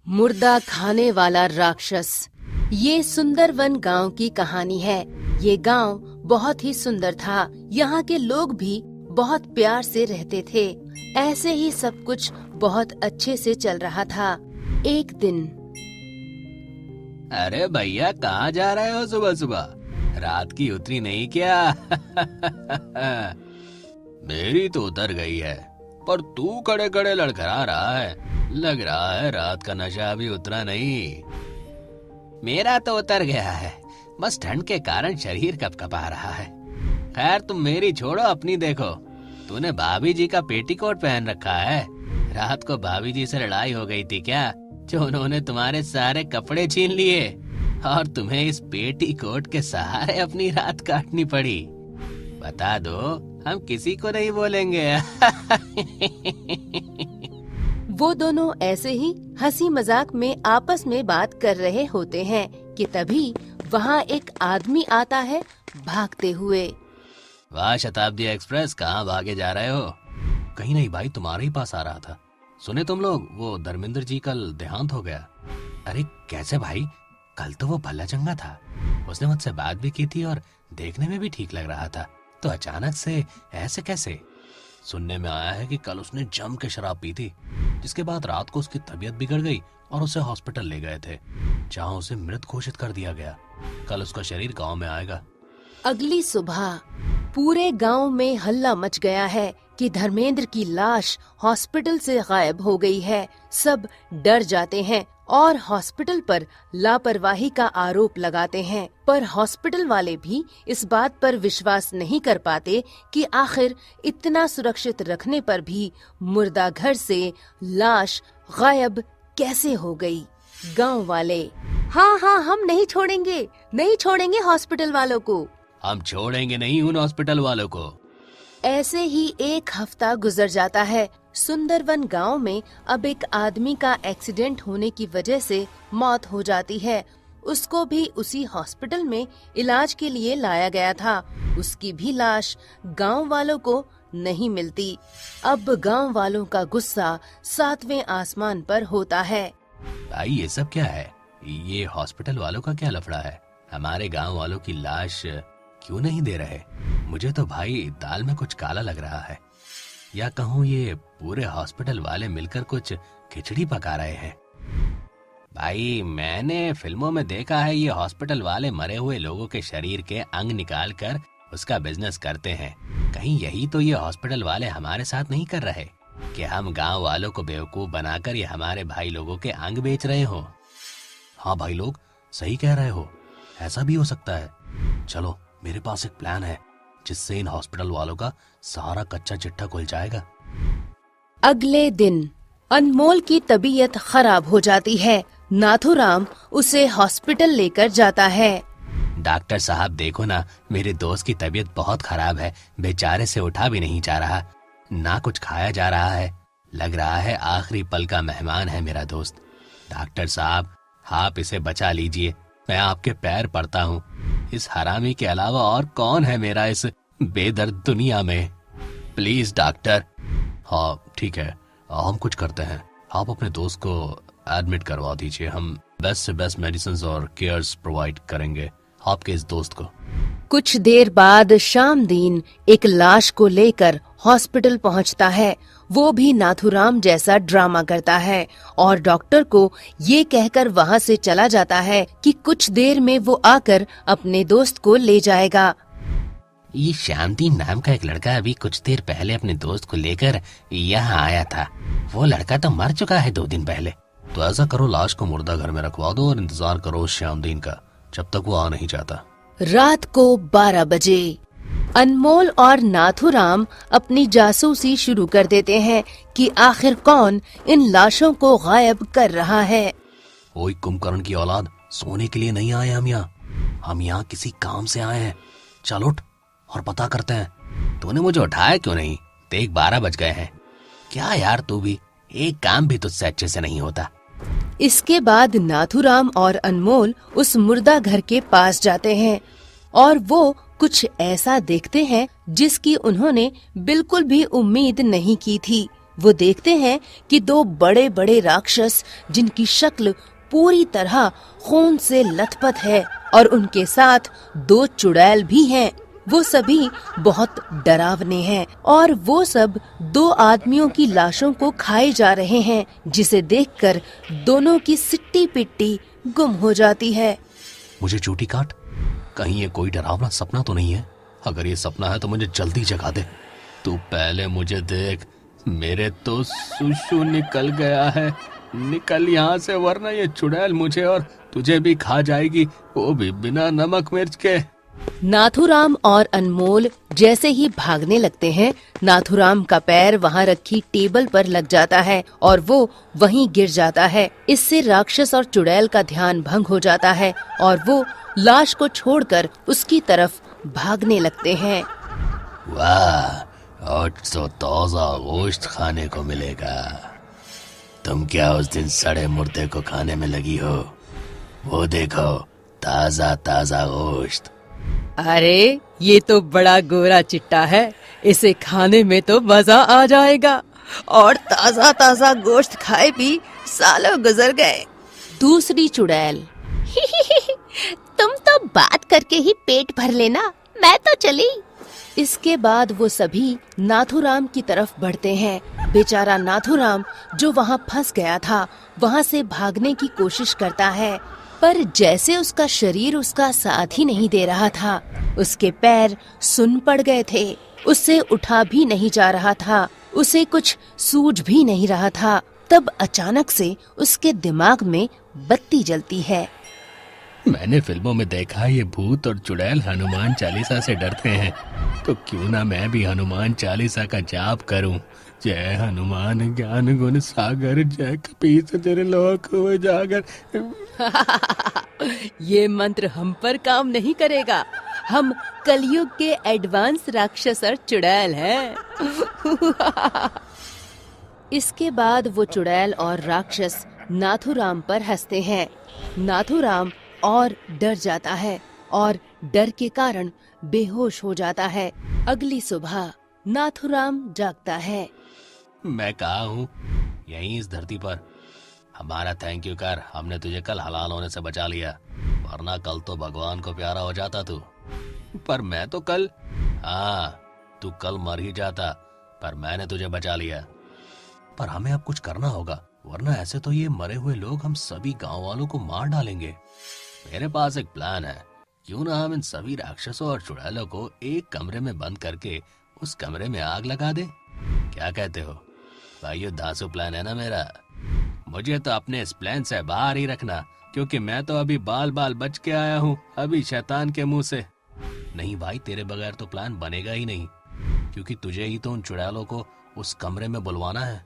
मुर्दा खाने वाला राक्षस। ये सुंदरवन गांव की कहानी है। ये गांव बहुत ही सुंदर था। यहाँ के लोग भी बहुत प्यार से रहते थे। ऐसे ही सब कुछ बहुत अच्छे से चल रहा था। एक दिन, अरे भैया कहाँ जा रहे हो सुबह सुबह? रात की उतरी नहीं क्या? मेरी तो उतर गई है, पर तू खड़े खड़े लड़खड़ा रहा है। लग रहा है रात का नशा भी उतरा नहीं। मेरा तो उतर गया है, बस ठंड के कारण शरीर कपकपा रहा है। खैर तुम मेरी छोड़ो, अपनी देखो। तूने भाभी जी का पेटीकोट पहन रखा है। रात को भाभी जी से लड़ाई हो गई थी क्या, जो उन्होंने तुम्हारे सारे कपड़े छीन लिए और तुम्हें इस पेटीकोट के सहारे अपनी रात काटनी पड़ी? बता दो, हम किसी को नहीं बोलेंगे। वो दोनों ऐसे ही हंसी मजाक में आपस में बात कर रहे होते हैं कि तभी वहाँ एक आदमी आता है भागते हुए। वाह शताब्दी एक्सप्रेस, कहाँ भागे जा रहे हो? कहीं नहीं भाई, तुम्हारे ही पास आ रहा था। सुने तुम लोग, वो धर्मेंद्र जी कल देहांत हो गया। अरे कैसे भाई? कल तो वो भला चंगा था। उसने मुझसे बात भी की थी और देखने में भी ठीक लग रहा था, तो अचानक से ऐसे कैसे? सुनने में आया है कि कल उसने जम के शराब पी थी, जिसके बाद रात को उसकी तबीयत बिगड़ गई और उसे हॉस्पिटल ले गए थे, जहां उसे मृत घोषित कर दिया गया। कल उसका शरीर गांव में आएगा। अगली सुबह पूरे गांव में हल्ला मच गया है कि धर्मेंद्र की लाश हॉस्पिटल से गायब हो गई है। सब डर जाते हैं और हॉस्पिटल पर लापरवाही का आरोप लगाते हैं, पर हॉस्पिटल वाले भी इस बात पर विश्वास नहीं कर पाते कि आखिर इतना सुरक्षित रखने पर भी मुर्दा घर से लाश गायब कैसे हो गई। गांव वाले, हाँ, हम नहीं छोड़ेंगे हॉस्पिटल वालों को। हम छोड़ेंगे नहीं उन हॉस्पिटल वालों को। ऐसे ही एक हफ्ता गुजर जाता है। सुंदरवन गांव में अब एक आदमी का एक्सीडेंट होने की वजह से मौत हो जाती है। उसको भी उसी हॉस्पिटल में इलाज के लिए लाया गया था। उसकी भी लाश गांव वालों को नहीं मिलती। अब गांव वालों का गुस्सा 7वें आसमान पर होता है। भाई ये सब क्या है? ये हॉस्पिटल वालों का क्या लफड़ा है? हमारे गांव वालों की लाश क्यों नहीं दे रहे? मुझे तो भाई दाल में कुछ काला लग रहा है, या कहूँ ये पूरे हॉस्पिटल वाले मिलकर कुछ खिचड़ी पका रहे हैं। भाई मैंने फिल्मों में देखा है, ये हॉस्पिटल वाले मरे हुए लोगों के शरीर के अंग निकाल कर उसका बिजनेस करते हैं। कहीं यही तो ये हॉस्पिटल वाले हमारे साथ नहीं कर रहे कि हम गांव वालों को बेवकूफ बनाकर ये हमारे भाई लोगों के अंग बेच रहे हो? हाँ भाई लोग सही कह रहे हो, ऐसा भी हो सकता है। चलो मेरे पास एक प्लान है, जिससे इन हॉस्पिटल वालों का सारा कच्चा चिट्ठा खुल जाएगा। अगले दिन अनमोल की तबीयत खराब हो जाती है। नाथूराम उसे हॉस्पिटल लेकर जाता है। डॉक्टर साहब देखो ना, मेरे दोस्त की तबीयत बहुत खराब है। बेचारे से उठा भी नहीं जा रहा, ना कुछ खाया जा रहा है। लग रहा है आखिरी पल का मेहमान है मेरा दोस्त। डॉक्टर साहब आप इसे बचा लीजिए, मैं आपके पैर पड़ता हूँ। इस हरामी के अलावा और कौन है मेरा इस बेदर्द दुनिया में? Please doctor. हाँ ठीक है, हम कुछ करते हैं। आप अपने दोस्त को एडमिट करवा दीजिए, हम बेस्ट से बेस्ट मेडिसिन और केयर्स प्रोवाइड करेंगे आपके इस दोस्त को। कुछ देर बाद शामदीन एक लाश को लेकर हॉस्पिटल पहुंचता है। वो भी नाथूराम जैसा ड्रामा करता है और डॉक्टर को ये कहकर वहाँ से चला जाता है कि कुछ देर में वो आकर अपने दोस्त को ले जाएगा। ये शामदीन नाम का एक लड़का अभी कुछ देर पहले अपने दोस्त को लेकर यहाँ आया था। वो लड़का तो मर चुका है 2 दिन पहले। तो ऐसा करो, लाश को मुर्दा घर में रखवा दो और इंतजार करो शामदीन का, जब तक वो आ नहीं जाता। रात को 12 बजे अनमोल और नाथूराम अपनी जासूसी शुरू कर देते हैं कि आखिर कौन इन लाशों को गायब कर रहा है। ओए कुंभकर्ण की औलाद, सोने के लिए नहीं आए हम यहाँ किसी काम से आए हैं। चल उठ और पता करते हैं। तूने मुझे उठाया क्यों नहीं? देख 12 बज गए हैं। क्या यार, तू भी एक काम भी तुझसे अच्छे से नहीं होता। इसके बाद नाथूराम और अनमोल उस मुर्दा घर के पास जाते हैं और वो कुछ ऐसा देखते हैं जिसकी उन्होंने बिल्कुल भी उम्मीद नहीं की थी। वो देखते हैं कि दो बड़े बड़े राक्षस, जिनकी शक्ल पूरी तरह खून से लथपथ है, और उनके साथ दो चुड़ैल भी हैं। वो सभी बहुत डरावने हैं और वो सब दो आदमियों की लाशों को खाए जा रहे हैं, जिसे देखकर दोनों की सिट्टी पिट्टी गुम हो जाती है। मुझे चोटी काट, कहीं ये कोई डरावना सपना तो नहीं है? अगर ये सपना है तो मुझे जल्दी जगा दे। तू पहले मुझे देख, मेरे तो सुसु निकल गया है। निकल यहाँ से, वरना ये चुड़ैल मुझे और तुझे भी खा जाएगी, वो भी बिना नमक मिर्च के। नाथूराम और अनमोल जैसे ही भागने लगते हैं, नाथूराम का पैर वहाँ रखी टेबल पर लग जाता है और वो वहीं गिर जाता है। इससे राक्षस और चुड़ैल का ध्यान भंग हो जाता है और वो लाश को छोड़कर उसकी तरफ भागने लगते हैं। वाह, आज तो ताजा गोश्त खाने को मिलेगा। तुम क्या उस दिन सड़े मुर्दे को खाने में लगी हो? वो देखो, ताजा ताजा गोश्त। अरे ये तो बड़ा गोरा चिट्टा है, इसे खाने में तो मजा आ जाएगा। और ताजा ताजा गोश्त खाए भी सालों गुजर गए। दूसरी चुड़ैल, तुम तो बात करके ही पेट भर लेना, मैं तो चली। इसके बाद वो सभी नाथूराम की तरफ बढ़ते हैं। बेचारा नाथूराम जो वहाँ फंस गया था, वहाँ से भागने की कोशिश करता है, पर जैसे उसका शरीर उसका साथ ही नहीं दे रहा था। उसके पैर सुन पड़ गए थे, उससे उठा भी नहीं जा रहा था, उसे कुछ सूझ भी नहीं रहा था। तब अचानक से उसके दिमाग में बत्ती जलती है। मैंने फिल्मों में देखा ये भूत और चुड़ैल हनुमान चालीसा से डरते हैं, तो क्यों ना मैं भी हनुमान चालीसा का जाप करूं। जय हनुमान ज्ञान गुण सागर, जय कपीस तिर लोक उजागर। ये मंत्र हम पर काम नहीं करेगा, हम कलयुग के एडवांस राक्षस और चुड़ैल हैं। इसके बाद वो चुड़ैल और राक्षस नाथूराम पर हंसते हैं। नाथूराम और डर जाता है और डर के कारण बेहोश हो जाता है। अगली सुबह नाथूराम जागता है। मैं कहाँ हूँ? यहीं इस धरती पर। हमारा थैंक यू कर, हमने तुझे कल हलाल होने से बचा लिया, वरना कल तो भगवान को प्यारा हो जाता तू। पर मैं तो कल, हाँ तू कल मर ही जाता, पर मैंने तुझे बचा लिया। पर हमें अब कुछ करना होगा, वरना ऐसे तो ये मरे हुए लोग हम सभी गांव वालों को मार डालेंगे। मेरे पास एक प्लान है, क्यों ना हम इन सभी राक्षसों और चुड़ैलों को एक कमरे में बंद करके उस कमरे में आग लगा दे। क्या कहते हो भाई? ये धांसू प्लान है ना मेरा। मुझे तो अपने इस प्लान से बाहर ही रखना, क्योंकि मैं तो अभी बाल बाल बच के आया हूँ, अभी शैतान के मुंह से। नहीं भाई, तेरे बगैर तो प्लान बनेगा ही नहीं, क्योंकि तुझे ही तो उन चुड़ैलों को उस कमरे में बुलवाना है।